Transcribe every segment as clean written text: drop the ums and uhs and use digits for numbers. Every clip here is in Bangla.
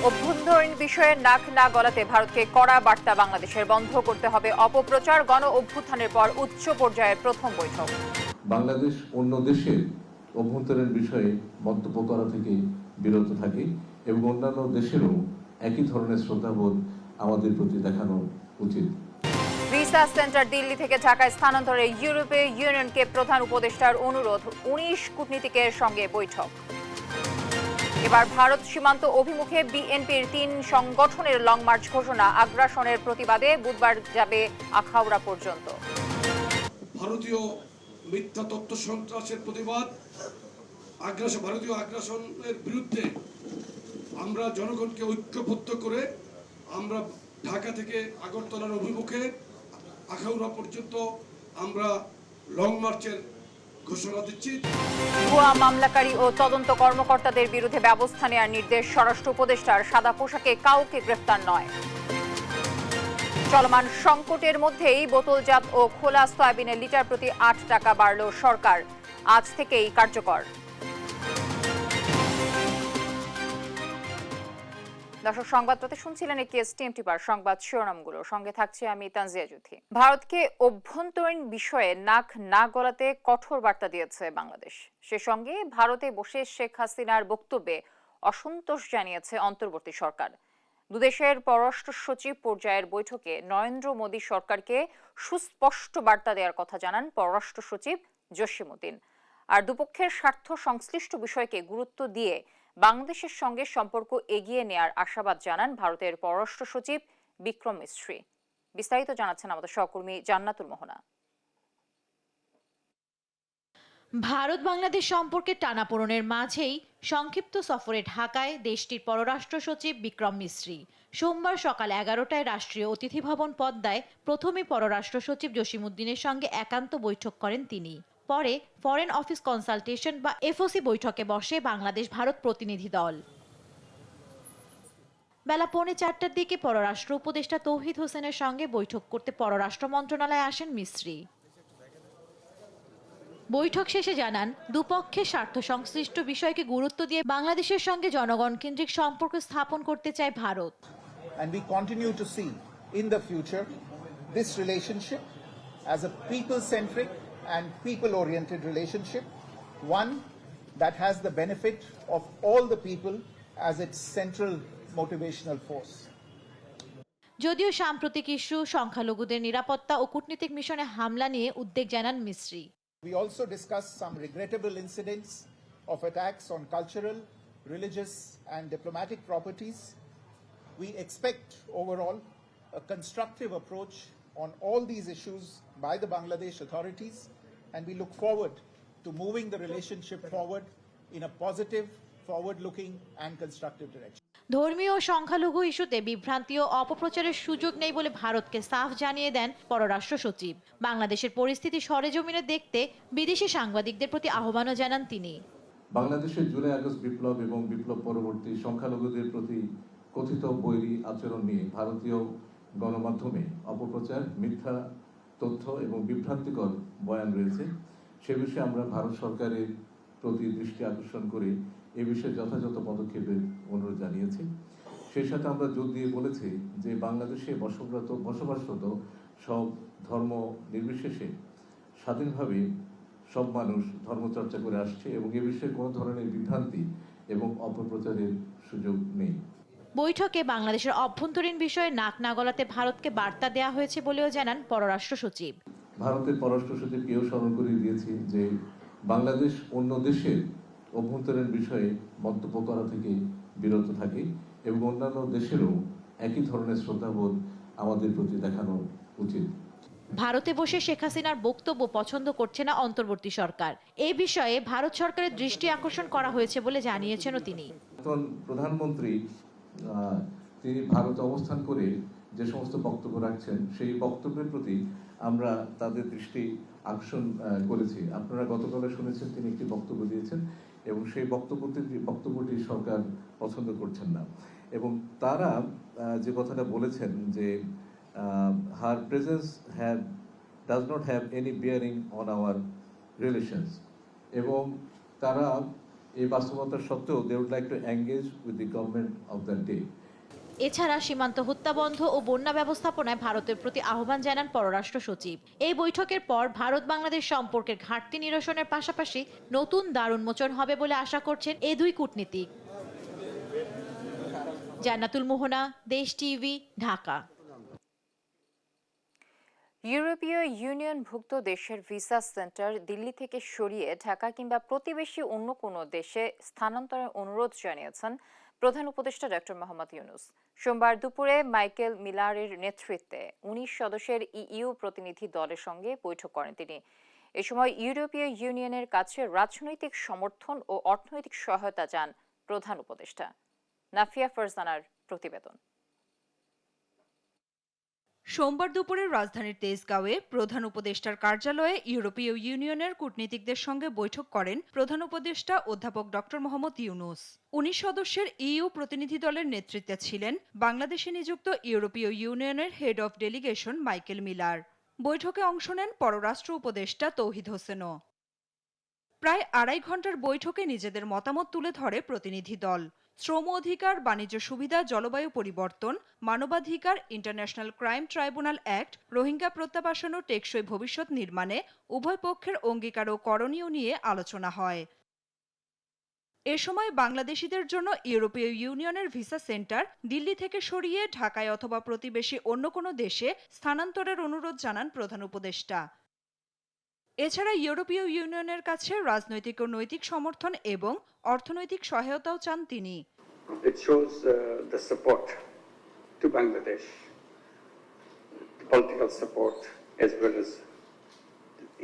অভ্যন্তরীণ বিষয়ে নাক না গলাতে ভারতকে কড়া বার্তা বাংলাদেশের। বন্ধ করতে হবে অপপ্রচার। গণ অভ্যুত্থানের পর উচ্চ পর্যায়ের প্রথম বৈঠক। বাংলাদেশ অন্য দেশের অভ্যন্তরীণ বিষয়ে মন্তব্য করা থেকে বিরত থাকে এবং অন্যান্য দেশেরও একই ধরনের শ্রদ্ধাবোধ আমাদের প্রতি দেখানো উচিত। ভিসা সেন্টার দিল্লি থেকে ঢাকায় স্থানান্তরে ইউরোপীয় ইউনিয়নকে প্রধান উপদেষ্টার অনুরোধ। 19 কূটনীতিকের সঙ্গে বৈঠক। এবার ভারত সীমান্ত অভিমুখে বিএনপির 3 সংগঠনের লং মার্চ ঘোষণা। আগ্রাসনের প্রতিবাদে বুধবার যাবে আখাউড়া পর্যন্ত। ভারতীয় মিথ্যা তথ্য সন্ত্রাসের প্রতিবাদ, ভারতীয় আগ্রাসনের বিরুদ্ধে আমরা জনগণকে ঐক্যবদ্ধ করে আমরা ঢাকা থেকে আগরতলার অভিমুখে আখাউড়া পর্যন্ত আমরা লং মার্চের ঘোষণা দিচ্ছি। ভুয়া মামলাকারী ও তদন্ত কর্মকর্তাদের বিরুদ্ধে ব্যবস্থা নেওয়ার নির্দেশ স্বরাষ্ট্র উপদেষ্টার। সাদা পোশাকে কাউকে গ্রেফতার নয়। চলমান সংকটের মধ্যেই বোতলজাত ও খোলা সয়াবিনের লিটার প্রতি 8 টাকা বাড়ল সরকার। আজ থেকেই কার্যকর। দর্শক, সংবাদপত্রে শুনছিলেন টিএমটিপার সংবাদ শিরোনামগুলো। সঙ্গে থাকছে আমি তানজিয়া জুথি। ভারতকে অভ্যন্তরীণ বিষয়ে নাক না গলাতে কঠোর বার্তা দিয়েছে বাংলাদেশ। সে সঙ্গে ভারতে বসে শেখ হাসিনার বক্তব্যে অসন্তোষ জানিয়েছে অন্তর্বর্তী সরকার। দুদেশের পররাষ্ট্র সচিব পর্যায়ের বৈঠকে নরেন্দ্র মোদী সরকারকে সুস্পষ্ট বার্তা দেওয়ার কথা জানান পররাষ্ট্র সচিব জসিমউদ্দিন। আর দুপক্ষের স্বার্থ সংশ্লিষ্ট বিষয়কে গুরুত্ব দিয়ে বাংলাদেশের সঙ্গে সম্পর্ক এগিয়ে নেয়ার আশাবাদ জানান ভারতের পররাষ্ট্র সচিব বিক্রম মিস্ত্রি। বিস্তারিত জানাচ্ছেন আমাদের সহকর্মী জান্নাতুল মোহনা। ভারত বাংলাদেশ সম্পর্কে টানাপোড়েনের মাঝেই সংক্ষিপ্ত সফরে ঢাকায় দেশটির পররাষ্ট্র সচিব বিক্রম মিস্ত্রি সোমবার সকাল 11টায় রাষ্ট্রীয় অতিথি ভবন পদ্মায় প্রথমে পররাষ্ট্র সচিব জসিমউদ্দিনের সঙ্গে একান্ত বৈঠক করেন তিনি। পরে ফরেন অফিস কনসালটেশন বা এফওসি বৈঠকে বসে বাংলাদেশ ভারত প্রতিনিধি দল। বেলা 3:45টার দিকে পররাষ্ট্র উপদেষ্টা তৌহিদ হোসেনের সঙ্গে বৈঠক করতে পররাষ্ট্র মন্ত্রণালয়ে আসেন মিস্ত্রি। বৈঠক শেষে জানান, দুপক্ষের স্বার্থ সংশ্লিষ্ট বিষয়কে গুরুত্ব দিয়ে বাংলাদেশের সঙ্গে জনগণ কেন্দ্রিক সম্পর্ক স্থাপন করতে চায় Bharat. And we continue to see in the future this relationship as a people-centric and people-oriented relationship, one that has the benefit of all the people as its central motivational force. যদিও সাম্প্রতিক ইস্যু সংখ্যালঘুদের নিরাপত্তা ও কূটনীতিক মিশনে হামলা নিয়ে উদ্বেগ জানান মিস্ত্রি। We also discussed some regrettable incidents of attacks on cultural, religious and diplomatic properties. We expect overall a constructive approach on all these issues by the Bangladesh authorities, and we look forward to moving the relationship forward in a positive, forward-looking and constructive direction. ধর্মীয় ও সংখ্যালঘু ইস্যুতে বিভ্রান্তি ও অপপ্রচারের সুযোগ নেই বলে ভারতকে সাফ জানিয়ে দেন পররাষ্ট্র সচিব। বাংলাদেশের পরিস্থিতি সরেজমিনে দেখতে বিদেশি সাংবাদিকদের প্রতি আহ্বানও জানান তিনি। বাংলাদেশের জুলাই আগস্ট বিপ্লব এবং বিপ্লব পরবর্তী সংখ্যালঘুদের প্রতি কথিত বৈরী আচরণ নিয়ে ভারতীয় গণমাধ্যমে অপপ্রচার, মিথ্যা তথ্য এবং বিভ্রান্তিকর বয়ান রয়েছে। সে বিষয়ে আমরা ভারত সরকারের প্রতি দৃষ্টি আকর্ষণ করে এ বিষয়ে যথাযথ পদক্ষেপের অনুরোধ জানিয়েছি। সেই সাথে আমরা জোর দিয়ে বলেছি যে বাংলাদেশে বসবাসরত সব ধর্ম নির্বিশেষে স্বাধীনভাবে সব মানুষ ধর্মচর্চা করে আসছে এবং এ বিষয়ে কোনো ধরনের বিভ্রান্তি এবং অপপ্রচারের সুযোগ নেই। বৈঠকে বাংলাদেশের অভ্যন্তরীণ বিষয়ে নাক না গলাতে ভারতকে বার্তা দেওয়া হয়েছে বলেও জানান পররাষ্ট্র সচিব। ভারতের পররাষ্ট্র সচিবকেও স্মরণ করিয়ে দিয়েছি যে বাংলাদেশ অন্য দেশের অভ্যন্তরীণ বিষয়ে মন্তব্য করা থেকে বিরত থাকে এবং অন্যান্য দেশেরও একই ধরনের শ্রদ্ধাবোধ আমাদের প্রতি দেখানো উচিত। ভারতে বসে শেখ হাসিনার বক্তব্য পছন্দ করছে না অন্তর্বর্তী সরকার। এই বিষয়ে ভারত সরকারের দৃষ্টি আকর্ষণ করা হয়েছে বলে জানিয়েছেনও তিনি। প্রধানমন্ত্রী তিনি ভারতে অবস্থান করে যে সমস্ত বক্তব্য রাখছেন সেই বক্তব্যের প্রতি আমরা তাদের দৃষ্টি আকর্ষণ করেছি। আপনারা গতকালে শুনেছেন তিনি একটি বক্তব্য দিয়েছেন এবং সেই বক্তব্যটি সরকার পছন্দ করছেন না এবং তারা যে কথাটা বলেছেন যে her presence does not have any bearing on our relations এবং তারা এই বাস্তবতা সত্ত্বেও they would like to engage with the government of the day. এছাড়া সীমান্ত হত্যা বন্ধ ও বন্যা ব্যবস্থাপনায় ভারতের প্রতি আহ্বান জানান পররাষ্ট্র সচিব। এই বৈঠকের পর ভারত বাংলাদেশ সম্পর্কের ঘাটতি নিরসনের পাশাপাশি নতুন দ্বার উন্মোচন হবে বলে আশা করছেন এই দুই কূটনীতিক। জান্নাতুল মোহনা, দেশ টিভি, ঢাকা। ইউরোপীয় ইউনিয়নভুক্ত দেশের ভিসা সেন্টার দিল্লি থেকে সরিয়ে ঢাকা কিংবা প্রতিবেশী অন্য কোনো দেশে স্থানান্তরের অনুরোধ জানিয়েছেন প্রধান উপদেষ্টা ডক্টর মোহাম্মদ ইউনূস। সোমবার দুপুরে মাইকেল মিলারের নেতৃত্বে ১৯ সদস্যের ইইউ প্রতিনিধি দলের সঙ্গে বৈঠক করেন তিনি। এ সময় ইউরোপীয় ইউনিয়নের কাছে রাজনৈতিক সমর্থন ও অর্থনৈতিক সহায়তা চান প্রধান উপদেষ্টা। নাফিয়া ফারজানার প্রতিবেদন। সোমবার দুপুরে রাজধানীর তেজগাঁওয়ে প্রধান উপদেষ্টার কার্যালয়ে ইউরোপীয় ইউনিয়নের কূটনীতিকদের সঙ্গে বৈঠক করেন প্রধান উপদেষ্টা অধ্যাপক ডক্টর মোহাম্মদ ইউনূস। ১৯ সদস্যের ইইউ প্রতিনিধি দলের নেতৃত্বে ছিলেন বাংলাদেশে নিযুক্ত ইউরোপীয় ইউনিয়নের head of delegation Michael Miller. বৈঠকে অংশ নেন পররাষ্ট্র উপদেষ্টা তৌহিদ হোসেনও। প্রায় ২.৫ ঘণ্টার বৈঠকে নিজেদের মতামত তুলে ধরে প্রতিনিধি দল। শ্রম অধিকার, বাণিজ্য সুবিধা, জলবায়ু পরিবর্তন, মানবাধিকার, international crime tribunal act, Rohingya প্রত্যাবাসন ও টেকসই ভবিষ্যৎ নির্মাণে উভয় পক্ষের অঙ্গীকার ও করণীয় নিয়ে আলোচনা হয়। এ সময় বাংলাদেশিদের জন্য ইউরোপীয় ইউনিয়নের ভিসা সেন্টার দিল্লি থেকে সরিয়ে ঢাকায় অথবা প্রতিবেশী অন্য কোনো দেশে স্থানান্তরের অনুরোধ জানান প্রধান উপদেষ্টা। এছাড়া ইউরোপীয় ইউনিয়নের কাছে রাজনৈতিক ও নৈতিক সমর্থন এবং অর্থনৈতিক সহায়তাও চান তিনি। It shows the support to Bangladesh, political support as well as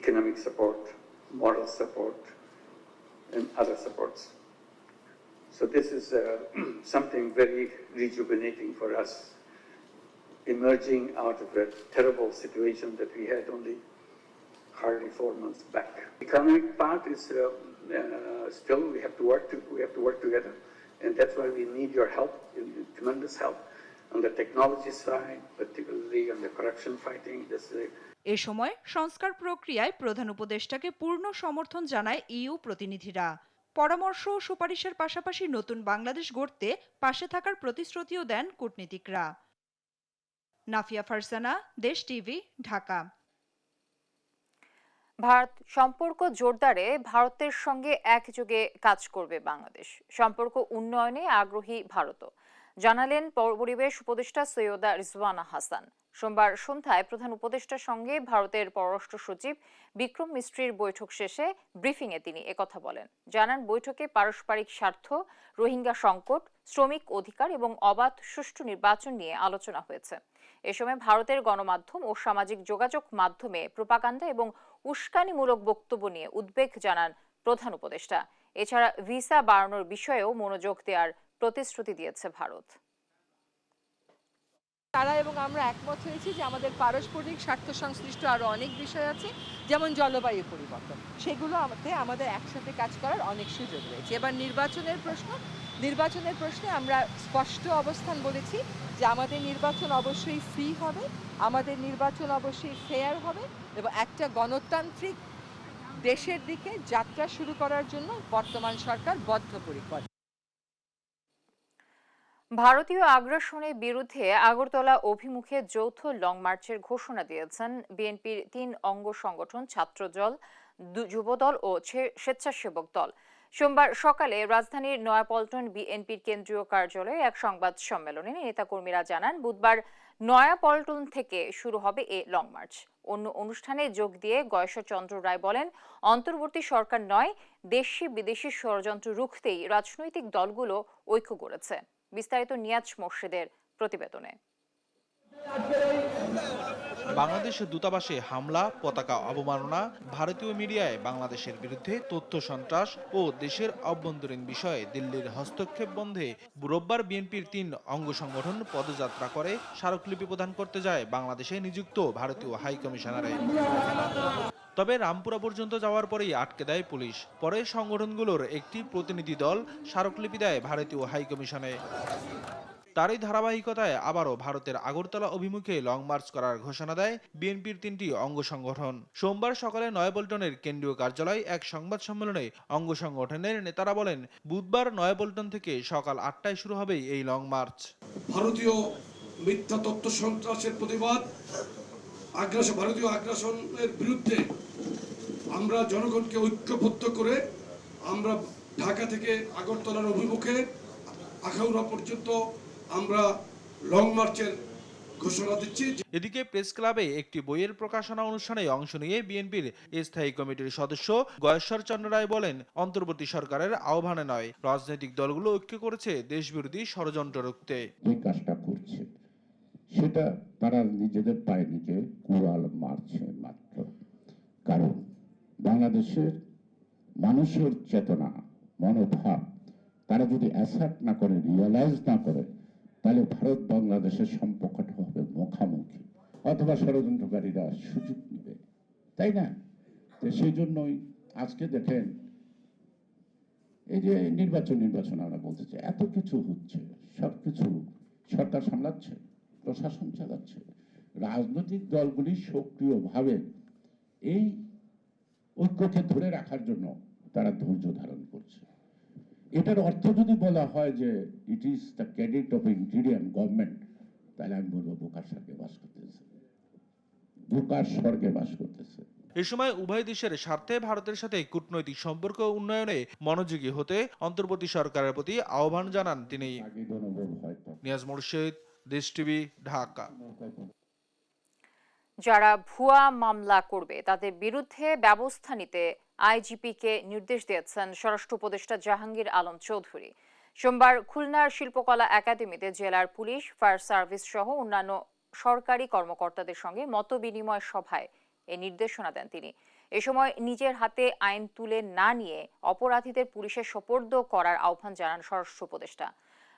economic support, moral support, and other supports. So this is something very rejuvenating for us, emerging out of a terrible situation that we had only hardly 4 months back. Economic part is still we have to work together, and that's why we need your help, tremendous help on the technology side, particularly on the corruption fighting. এ সময় সংস্কার প্রক্রিয়ায় প্রধান উপদেষ্টাকে পূর্ণ সমর্থন জানায় ইইউ প্রতিনিধিরা। পরামর্শ ও সুপারিশের পাশাপাশি নতুন বাংলাদেশ গড়তে পাশে থাকার প্রতিশ্রুতিও দেন কূটনীতিকরা। নাফিয়া ফারজানা, দেশ টিভি, ঢাকা। ভারত সম্পর্ক জোরদারে ভারতের সঙ্গে একযোগে কাজ করবে বাংলাদেশ। সম্পর্ক উন্নয়নে আগ্রহী ভারতও, জানালেন পরিবেশ উপদেষ্টা সৈয়দা রিজওয়ানা হাসান। সোমবার সন্ধ্যায় প্রধান উপদেষ্টার সঙ্গে ভারতের পররাষ্ট্র সচিব বিক্রম মিস্ত্রির বৈঠক শেষে ব্রিফিংয়ে তিনি একথা বলেন। জানান বৈঠকে পারস্পরিক স্বার্থ, রোহিঙ্গা সংকট, শ্রমিক অধিকার এবং অবাধ সুষ্ঠু নির্বাচন নিয়ে আলোচনা হয়েছে। এ সময় ভারতের গণমাধ্যম ও সামাজিক যোগাযোগ মাধ্যমে প্রোপাগান্ডা এবং উস্কানিমূলক বক্তব্য নিয়ে উদ্বেগ জানান প্রধান উপদেষ্টা। এছাড়া ভিসা বাড়ানোর বিষয়েও মনোযোগ দেওয়ার প্রতিশ্রুতি দিয়েছে ভারত। তারা এবং আমরা একমত হয়েছি যে আমাদের পারস্পরিক স্বার্থ সংশ্লিষ্ট আরও অনেক বিষয় আছে, যেমন জলবায়ু পরিবর্তন, সেগুলো আমাদের একসাথে কাজ করার অনেক সুযোগ রয়েছে। এবার নির্বাচনের প্রশ্নে আমরা স্পষ্ট অবস্থান বলেছি যে আমাদের নির্বাচন অবশ্যই ফ্রি হবে, আমাদের নির্বাচন অবশ্যই ফেয়ার হবে এবং একটা গণতান্ত্রিক দেশের দিকে যাত্রা শুরু করার জন্য বর্তমান সরকার বদ্ধপরিকর। ভারতীয় আগ্রাসনের বিরুদ্ধে আগরতলা অভিমুখে যৌথ লং মার্চের ঘোষণা দিয়েছেন বিএনপির ৩ অঙ্গ সংগঠন ছাত্রদল, যুবদল ও স্বেচ্ছাসেবক দল। সোমবার সকালে রাজধানীর নয়াপল্টন বিএনপির কেন্দ্রীয় কার্যালয়ে এক সংবাদ সম্মেলনে নেতাকর্মীরা জানান বুধবার নয়াপল্টন থেকে শুরু হবে এ লং মার্চ। অন্য অনুষ্ঠানে যোগ দিয়ে গয়েশ্বরচন্দ্র রায় বলেন, অন্তর্বর্তী সরকার নয়, দেশি বিদেশি ষড়যন্ত্র রুখতেই রাজনৈতিক দলগুলো ঐক্য গড়েছে। বিস্তারিত নিয়াজ মোর্শেদের প্রতিবেদনে। বাংলাদেশের দূতাবাসে হামলা, পতাকা অবমাননা, ভারতীয় মিডিয়ায় বাংলাদেশের বিরুদ্ধে তথ্য সন্ত্রাস ও দেশের অভ্যন্তরীণ বিষয়ে দিল্লির হস্তক্ষেপ বন্ধে রোববার বিএনপির ৩ অঙ্গ সংগঠন পদযাত্রা করে স্মারকলিপি প্রদান করতে যায় বাংলাদেশে নিযুক্ত ভারতীয় হাই কমিশনারে। তবে রামপুরা পর্যন্ত যাওয়ার পরেই আটকে দেয় পুলিশ। পরে সংগঠনগুলোর একটি প্রতিনিধি দল স্মারকলিপি দেয় ভারতীয় হাই কমিশনে। তারই ধারাবাহিকতায় আবারও ভারতের আগরতলা অভিমুখে লং মার্চ করার ঘোষণা দেয় বিএনপির 3টি অঙ্গ সংগঠন। সোমবার সকালে নয়াপল্টনের কেন্দ্রীয় কার্যালয়ে এক সংবাদ সম্মেলনে অঙ্গ সংগঠনের নেতারা বলেন, বুধবার নয়াপল্টন থেকে সকাল 8টায় শুরু হবে এই লং মার্চ। ভারতীয় মিথ্যা তথ্য সন্ত্রাসের প্রতিবাদ, ভারতীয় আগ্রাসনের বিরুদ্ধে আমরা জনগণকে ঐক্যবদ্ধ করে আমরা ঢাকা থেকে আগরতলার অভিমুখে আখাউড়া পর্যন্ত আমরা লং মার্চের ঘোষণা দিচ্ছি। এদিকে প্রেস ক্লাবে একটি বইয়ের প্রকাশনা অনুষ্ঠানে অংশ নিয়ে বিএনপির স্থায়ী কমিটির সদস্য গয়েশ্বর চন্দ্র রায় বলেন, অন্তর্বর্তী সরকারের আহ্বানে নয়, রাজনৈতিক দলগুলো ঐক্য করেছে দেশবিরোধী ষড়যন্ত্র রুখতে। যে কাজটা করছে সেটা তারা নিজেদের পায়ে নিজে কুড়াল মারছে মাত্র। কারণ বাংলাদেশের মানুষের চেতনা, মনোভাব তারা যদি অ্যাসেপ্ট না করে, রিয়েলাইজ না করে, তাহলে ভারত বাংলাদেশের সম্পর্কটা হবে মুখামুখি, অথবা ষড়যন্ত্রকারীরা সুযোগ নেবে, তাই না? তো সেই জন্যই আজকে দেখেন এই যে নির্বাচন আমরা বলতে চাই, এত কিছু হচ্ছে, সবকিছু সরকার সামলাচ্ছে, প্রশাসন চালাচ্ছে, রাজনৈতিক দলগুলি সক্রিয়ভাবে এই ঐক্যকে ধরে রাখার জন্য তারা ধৈর্য ধারণ করছে। এটার অর্থ যদি বলা হয় যে it is the credit of interim government, তাহলে আমি বলবো বোকার স্বর্গে বাস করতেছে, বোকার স্বর্গে বাস করতেছে। এ সময় উভয় দেশের স্বার্থে ভারতের সাথে কূটনৈতিক সম্পর্ক উন্নয়নে মনোযোগী হতে অন্তর্বর্তী সরকারের প্রতি আহ্বান জানান তিনি। নিয়াজ মুর্শিদ, দেশ টিভি, ঢাকা। যারা ভুয়া মামলা করবে তাদের বিরুদ্ধে ব্যবস্থা নিতে আইজিপিকে নির্দেশ দিয়েছেন স্বরাষ্ট্র উপদেষ্টা জাহাঙ্গীর আলম চৌধুরী। সোমবার খুলনার শিল্পকলা একাডেমিতে জেলার পুলিশ, ফায়ার সার্ভিস সহ অন্যান্য সরকারি কর্মকর্তাদের সঙ্গে মতবিনিময় সভায় এ নির্দেশনা দেন তিনি। এ সময় নিজের হাতে আইন তুলে না নিয়ে অপরাধীদের পুলিশের সোপর্দ করার আহ্বান জানান স্বরাষ্ট্র উপদেষ্টা।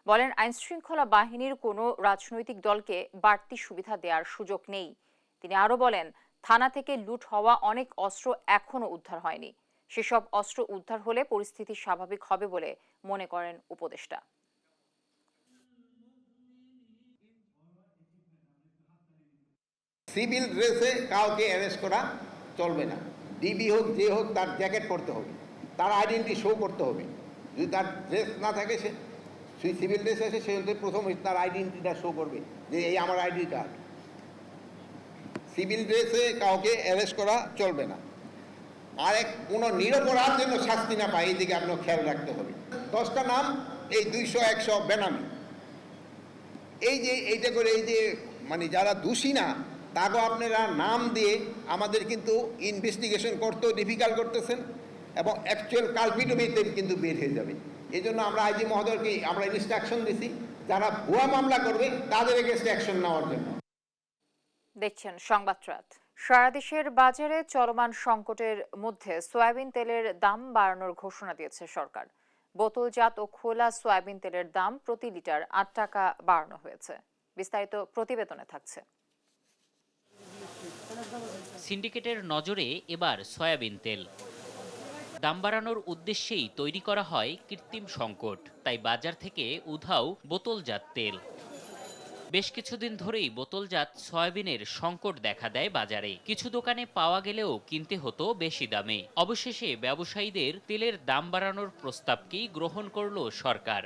বলেন, আইনশৃঙ্খলা বাহিনীর কোনো রাজনৈতিক দলকে বাড়তি সুবিধা দেওয়ার সুযোগ নেই। তিনি আরো বলেন, থানা থেকে লুট হওয়া অনেক অস্ত্র এখনো উদ্ধার হয়নি। সেসব অস্ত্র উদ্ধার হলে পরিস্থিতি স্বাভাবিক হবে বলে মনে করেন উপদেষ্টা। সিভিল ড্রেসে কাউকে অ্যারেস্ট করা চলবে না। ডিবি হোক, যে হোক, তার জ্যাকেট পরতে হবে, তার আইডেন্টি শো করতে হবে। যদি তার ড্রেস না থাকে, সে সিভিল ড্রেস আছে, সে প্রথম তার আইডেন্টিটা শো করবে যে এই আমার আইডি কার্ড। সিভিল ড্রেসে কাউকে অ্যারেস্ট করা চলবে না। আর কোনো নিরপরাধ যেন শাস্তি না পায়, এই দিকে আপনার খেয়াল রাখতে হবে। 10টা নাম, এই 200-100 বেনামি, এই যে এইটা করে, এই যে মানে যারা দোষী না তাকেও আপনারা নাম দিয়ে আমাদের কিন্তু ইনভেস্টিগেশন করতেও ডিফিকাল্ট করতেছেন, এবং অ্যাকচুয়াল কালপিটও কিন্তু বের হয়ে যাবে। এই জন্য আমরা আইজি মহোদয়কে আমরা ইনস্ট্রাকশন দিছি, যারা ভুয়া মামলা করবে তাদের এগেইনস্ট অ্যাকশন নেওয়ার জন্য। দেখছেন সংবাদ রাত। সারা দেশের বাজারে চলমান সংকটের মধ্যে সয়াবিন তেলের দাম বাড়ানোর ঘোষণা দিয়েছে সরকার। বোতলজাত ও খোলা সয়াবিন তেলের দাম প্রতি লিটার 8 টাকা বাড়ানো হয়েছে। বিস্তারিত প্রতিবেদনে থাকছে। সিন্ডিকেটের নজরে এবার সয়াবিন তেল। দাম বাড়ানোর উদ্দেশ্যেই তৈরি করা হয় কৃত্রিম সংকট, তাই বাজার থেকে উধাও বোতলজাত তেল। বেশ কিছুদিন ধরেই বোতলজাত সয়াবিনের সংকট দেখা দেয় বাজারে। কিছু দোকানে পাওয়া গেলেও কিনতে হতো বেশি দামে। অবশেষে ব্যবসায়ীদের তেলের দাম বাড়ানোর প্রস্তাবকেই গ্রহণ করল সরকার।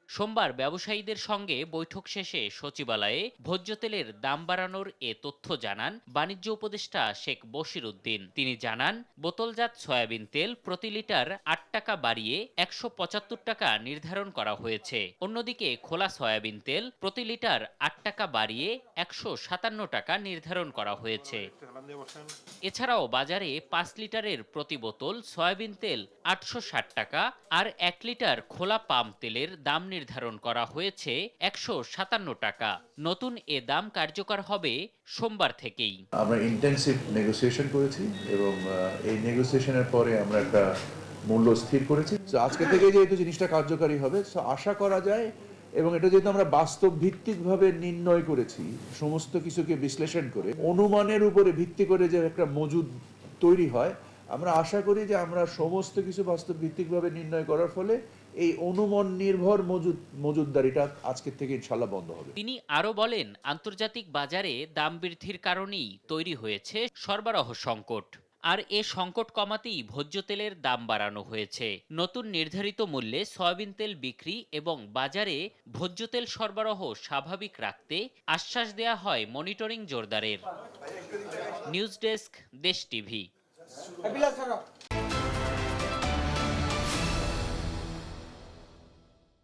সোমবার ব্যবসায়ীদের সঙ্গে বৈঠক শেষে সচিবালয়ে ভোজ্য তেলের দাম বাড়ানোর এ তথ্য জানান বাণিজ্য উপদেষ্টা শেখ বশির উদ্দিন। তিনি জানান, বোতলজাত সয়াবিন তেল প্রতি লিটার 8 টাকা বাড়িয়ে 175 টাকা নির্ধারণ করা হয়েছে। অন্যদিকে খোলা সয়াবিন তেল প্রতি লিটার 8 টাকা বাড়িয়ে 157 টাকা নির্ধারণ করা হয়েছে। এছাড়াও বাজারে 5 লিটারের প্রতি বোতল সয়াবিন তেল 860 টাকা আর 1 লিটার খোলা পাম তেলের দাম নির্ধারণ করা হয়েছে 157 টাকা। নতুন এ দাম কার্যকর হবে সোমবার থেকেই। আমরা ইন্টেনসিভ নেগোসিয়েশন করেছি এবং এই নেগোসিয়েশনের পরে আমরা একটা মূল্য স্থির করেছি। আজকে থেকে যেহেতু জিনিসটা কার্যকারী হবে, আশা করা যায়, এবং এটা যেহেতু আমরা বাস্তব ভিত্তিকভাবে নির্ণয় করেছি, সমস্ত কিছুকে বিশ্লেষণ করে অনুমানের উপরে ভিত্তি করে যে একটা মজুদ তৈরি হয়, আমরা আশা করি যে আমরা সমস্ত কিছু বাস্তব ভিত্তিকভাবে নির্ণয় করার ফলে এই অনুমান নির্ভর মজুদদারিটা আজকের থেকে ইনশাল্লাহ বন্ধ হবে। তিনি আরও বলেন, আন্তর্জাতিক বাজারে দাম বৃদ্ধির কারণেই তৈরি হয়েছে সরবরাহ সংকট। আর এ সংকট কমাতেই ভোজ্য তেলের দাম বাড়ানো হয়েছে। নতুন নির্ধারিত মূল্যে সয়াবিন তেল বিক্রি এবং বাজারে ভোজ্য তেল সরবরাহ স্বাভাবিক রাখতে আশ্বাস দেয়া হয় মনিটরিং জোরদারের। নিউজ ডেস্ক, দেশ টিভি।